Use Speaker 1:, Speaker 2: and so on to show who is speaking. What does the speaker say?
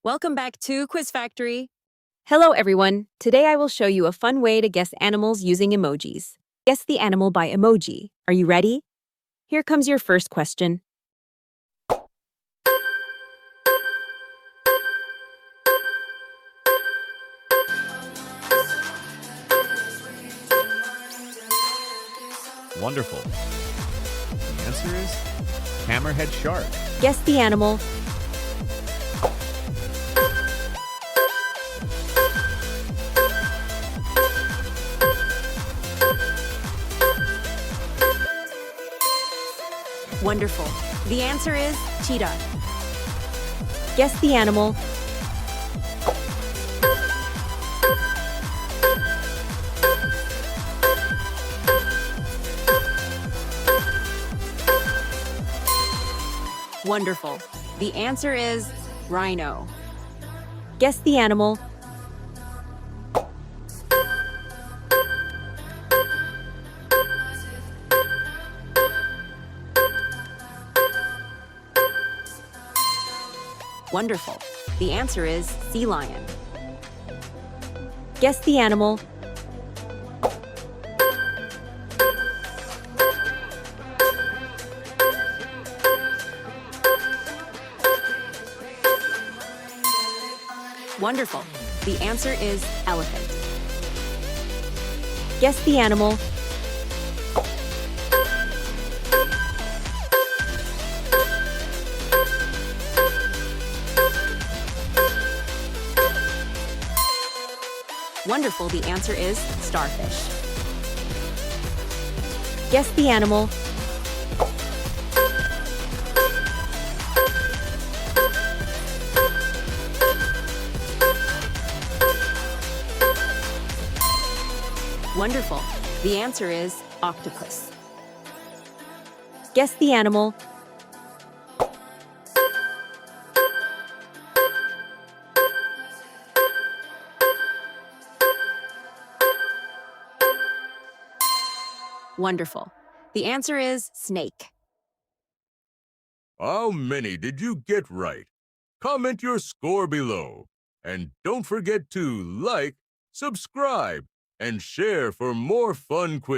Speaker 1: Welcome back to Quiz Factory.
Speaker 2: Hello, everyone. Today I will show you a fun way to guess animals using emojis. Guess the animal by emoji. Are you ready? Here comes your first question.
Speaker 3: Wonderful. The answer is hammerhead shark.
Speaker 2: Guess the animal.
Speaker 1: Wonderful. The answer is cheetah.
Speaker 2: Guess the animal.
Speaker 1: Wonderful. The answer is rhino.
Speaker 2: Guess the animal.
Speaker 1: Wonderful. The answer is sea lion.
Speaker 2: Guess the animal.
Speaker 1: Wonderful. The answer is elephant.
Speaker 2: Guess the animal.
Speaker 1: Wonderful. The answer is starfish.
Speaker 2: Guess the animal.
Speaker 1: Wonderful. The answer is octopus.
Speaker 2: Guess the animal.
Speaker 1: Wonderful. The answer is snake.
Speaker 4: How many did you get right? Comment your score below. And don't forget to like, subscribe, and share for more fun quizzes.